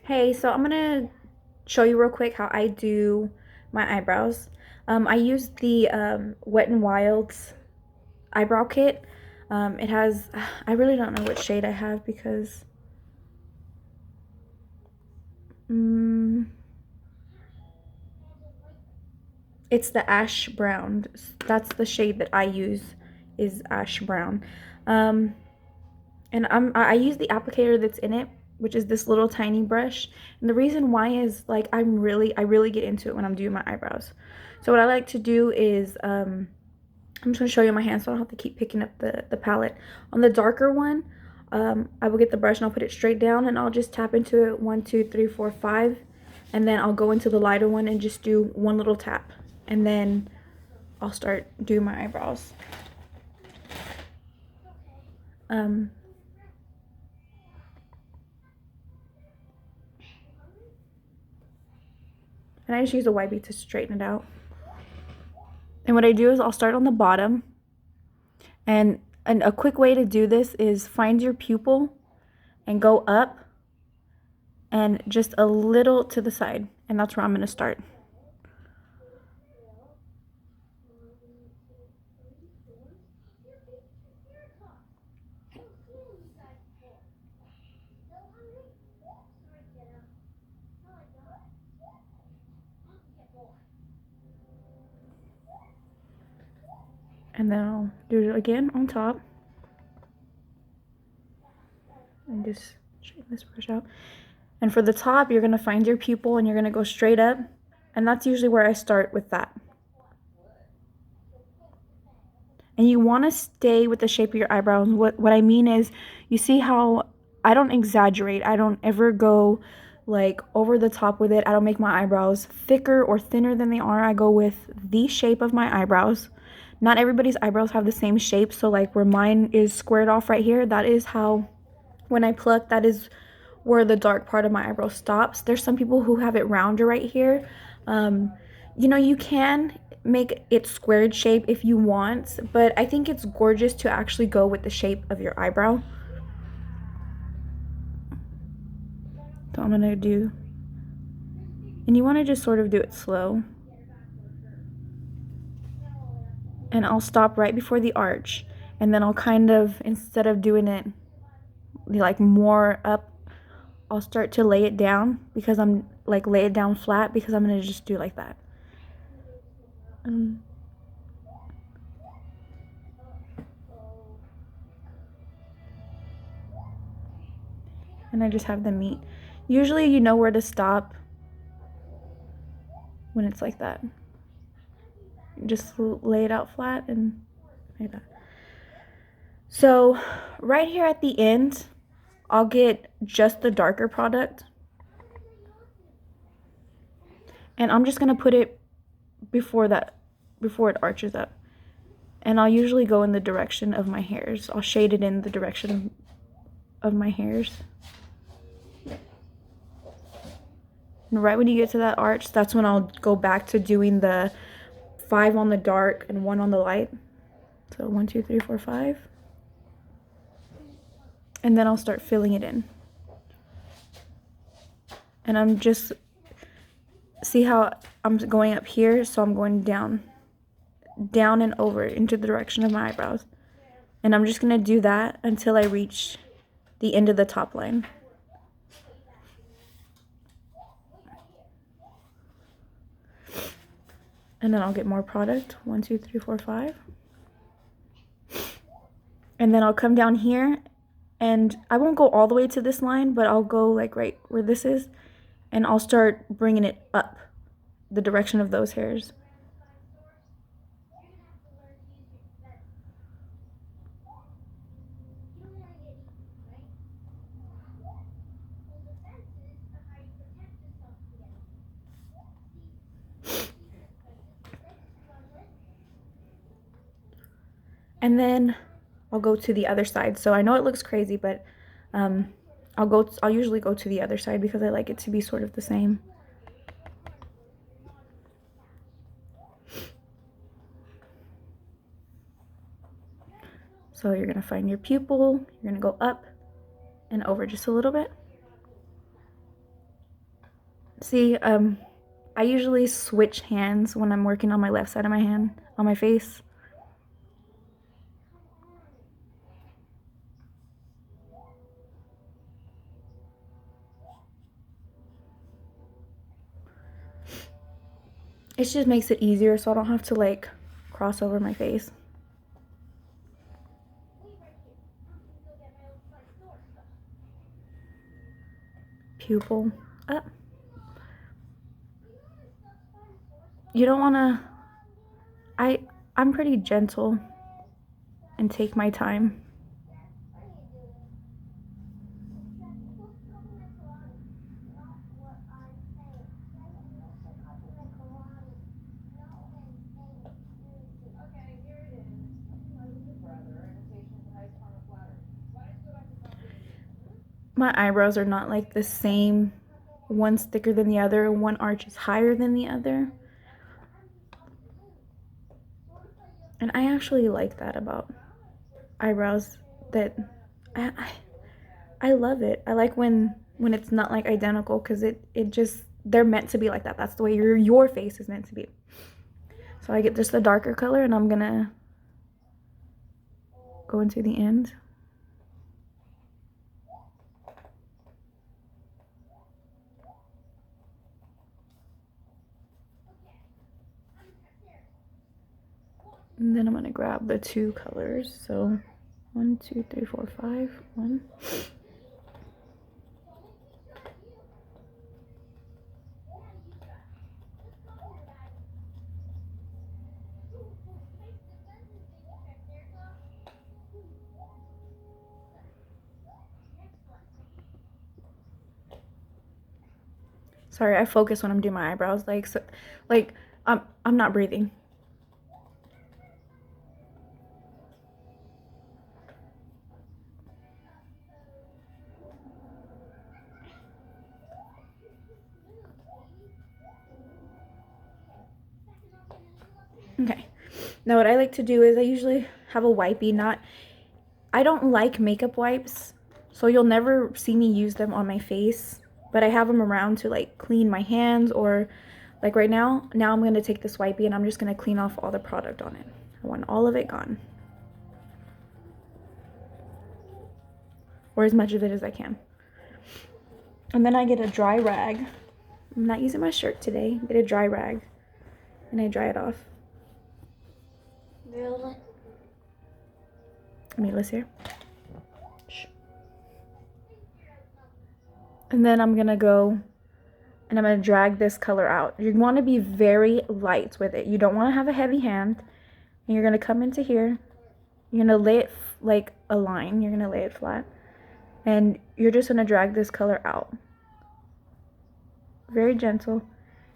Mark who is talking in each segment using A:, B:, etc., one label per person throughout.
A: Hey, so I'm gonna show you real quick how I do my eyebrows. I use the Wet n Wild's eyebrow kit. It has, I really don't know what shade I have because um, it's the ash brown. That's the shade that I use is ash brown. Um, and I use the applicator that's in it, which is this little tiny brush. And the reason why is like I really get into it when I'm doing my eyebrows. So what I like to do is I'm just gonna show you my hand so I don't have to keep picking up the palette. On the darker one, I will get the brush and I'll put it straight down and I'll just tap into it 1, 2, 3, 4, 5, and then I'll go into the lighter one and just do one little tap, and then I'll start doing my eyebrows. Um, and I just use a wipey to straighten it out. And what I do is I'll start on the bottom, and a quick way to do this is find your pupil and go up and just a little to the side, and that's where I'm going to start. And then I'll do it again on top and just straighten this brush out. And for the top, you're going to find your pupil and you're going to go straight up, and that's usually where I start with that. And you want to stay with the shape of your eyebrows. What I mean is, you see how I don't exaggerate. I don't ever go like over the top with it. I don't make my eyebrows thicker or thinner than they are. I go with the shape of my eyebrows. Not everybody's eyebrows have the same shape, so like where mine is squared off right here, that is how when I pluck, that is where the dark part of my eyebrow stops. There's some people who have it rounder right here. You know, you can make it squared shape if you want, but I think it's gorgeous to actually go with the shape of your eyebrow. So I'm gonna do, and you want to just sort of do it slow. And I'll stop right before the arch, and then I'll kind of, instead of doing it like more up, I'll start to lay it down because I'm like lay it down flat because I'm gonna just do like that. Um, and I just have them meet. Usually you know where to stop when it's like that. Just lay it out flat and like that. So right here at the end, I'll get just the darker product. And I'm just gonna put it before it arches up. And I'll usually go in the direction of my hairs. I'll shade it in the direction of my hairs. And right when you get to that arch, that's when I'll go back to doing the 5 on the dark and 1 on the light. So 1, 2, 3, 4, 5. And then I'll start filling it in. And I'm just, see how I'm going up here, so I'm going down and over into the direction of my eyebrows. And I'm just going to do that until I reach the end of the top line. And then I'll get more product. 1, 2, 3, 4, 5. And then I'll come down here, and I won't go all the way to this line, but I'll go like right where this is, and I'll start bringing it up the direction of those hairs. And then I'll go to the other side. So I know it looks crazy, but I'll usually go to the other side because I like it to be sort of the same. So you're gonna find your pupil, you're gonna go up and over just a little bit. See, I usually switch hands when I'm working on my left side of my hand, on my face. It just makes it easier so I don't have to like cross over my face. Pupil up. You don't want to, I'm pretty gentle and take my time. My eyebrows are not like the same. One's thicker than the other, one arch is higher than the other. And I actually like that about eyebrows, that I love it. I like when it's not like identical, because it just, they're meant to be like that. That's the way your face is meant to be. So I get just the darker color, and I'm gonna go into the end. And then I'm gonna grab the two colors. So 1, 2, 3, 4, 5. 1. Sorry, I focus when I'm doing my eyebrows. Like, so, like I'm not breathing. Okay. Now what I like to do is I usually have a wipey. I don't like makeup wipes, so you'll never see me use them on my face, but I have them around to like clean my hands, or like right now I'm going to take this wipey and I'm just going to clean off all the product on it. I want all of it gone, or as much of it as I can. And then I get a dry rag. I'm not using my shirt today. Get a dry rag and I dry it off. Mila's here. Shh. And then I'm gonna go and I'm gonna drag this color out. You want to be very light with it. You don't want to have a heavy hand. And you're gonna come into here. You're gonna lay it like a line. You're gonna lay it flat. And you're just gonna drag this color out. Very gentle.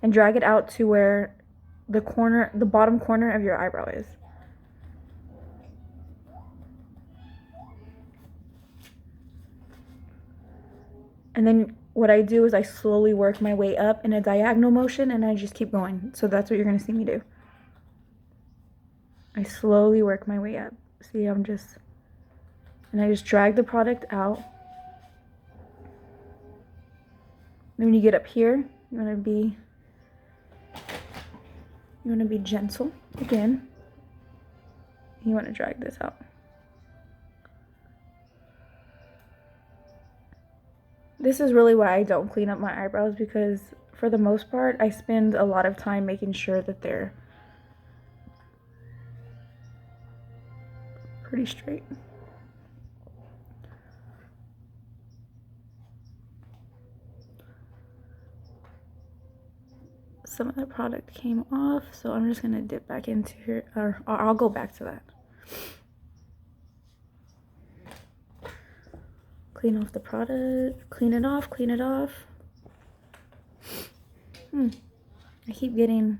A: And drag it out to where the bottom corner of your eyebrow is. And then what I do is I slowly work my way up in a diagonal motion, and I just keep going. So that's what you're going to see me do. I slowly work my way up. See, and I just drag the product out. Then when you get up here, you want to be gentle again. You want to drag this out. This is really why I don't clean up my eyebrows, because for the most part, I spend a lot of time making sure that they're pretty straight. Some of the product came off, so I'm just gonna dip back into here, or I'll go back to that. Clean off the product, clean it off. I keep getting,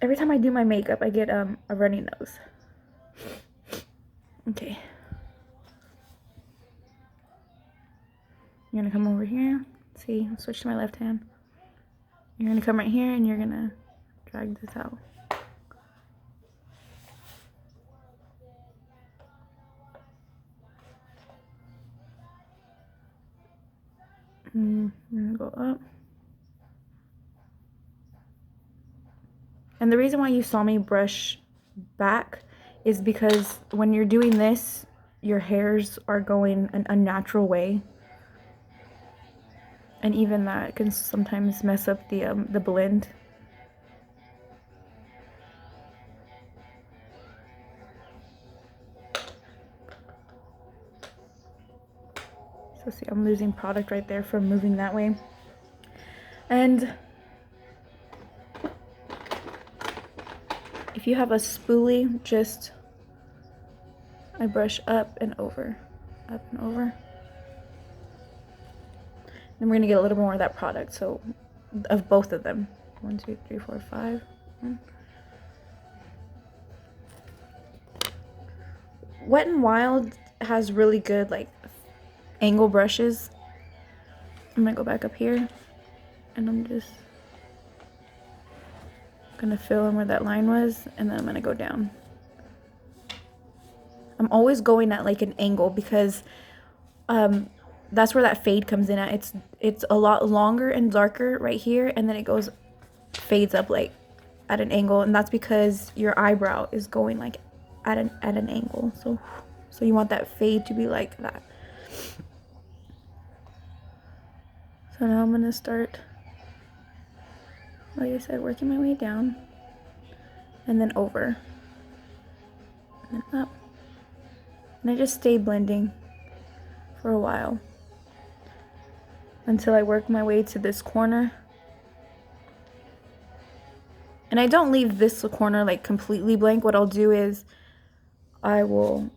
A: every time I do my makeup, I get a runny nose. Okay. You're gonna come over here. See, I'll switch to my left hand. You're gonna come right here and you're gonna drag this out. I'm gonna go up. And the reason why you saw me brush back is because when you're doing this, your hairs are going an unnatural way. And even that can sometimes mess up the blend. So see, I'm losing product right there from moving that way. And if you have a spoolie, just I brush up and over, up and over. Then we're gonna get a little more of that product, so of both of them. 1, 2, 3, 4, 5. Wet n Wild has really good like angle brushes. I'm gonna go back up here and I'm just gonna fill in where that line was, and then I'm gonna go down. I'm always going at like an angle because that's where that fade comes in at. It's a lot longer and darker right here, and then it goes fades up like at an angle, and that's because your eyebrow is going like at an angle. So you want that fade to be like that. So now I'm gonna start, like I said, working my way down and then over and then up. And I just stay blending for a while until I work my way to this corner. And I don't leave this corner like completely blank. What I'll do is I will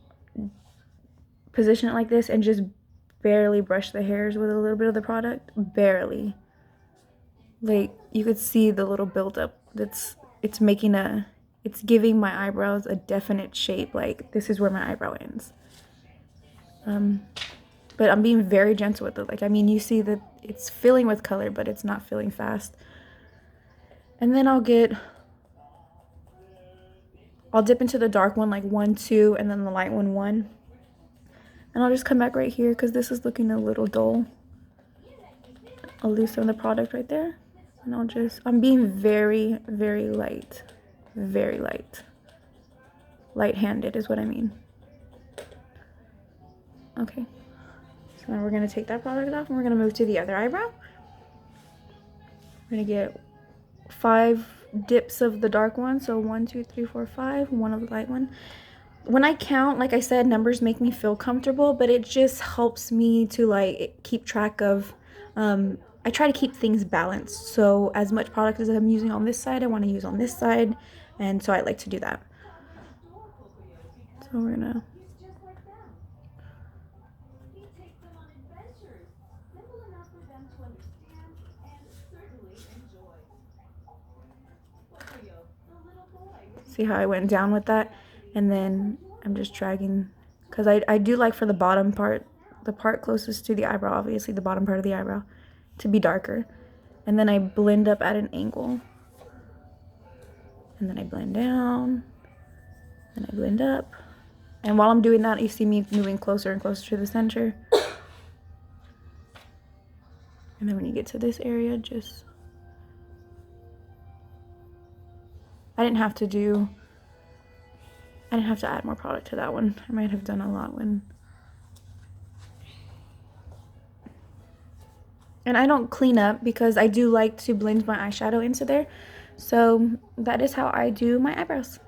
A: position it like this and just barely brush the hairs with a little bit of the product. Barely. Like you could see the little buildup. It's giving my eyebrows a definite shape. Like this is where my eyebrow ends. But I'm being very gentle with it. Like, I mean, you see that it's filling with color, but it's not filling fast. And then I'll dip into the dark one, like 1, 2, and then the light one, 1. And I'll just come back right here because this is looking a little dull. I'll lose some of the product right there. And I'm being very, very light. Very light. Light-handed is what I mean. Okay. So now we're going to take that product off and we're going to move to the other eyebrow. We're going to get 5 dips of the dark one. So 1, 2, 3, 4, 5. 1 of the light one. When I count, like I said, numbers make me feel comfortable, but it just helps me to like keep track of, I try to keep things balanced. So as much product as I'm using on this side, I want to use on this side. And so I like to do that. So we're gonna. See how I went down with that? And then I'm just dragging, because I do like for the bottom part, the part closest to the eyebrow, obviously the bottom part of the eyebrow, to be darker. And then I blend up at an angle. And then I blend down. And I blend up. And while I'm doing that, you see me moving closer and closer to the center. And then when you get to this area, just... I didn't have to add more product to that one. I might have done a lot when... And I don't clean up because I do like to blend my eyeshadow into there. So that is how I do my eyebrows.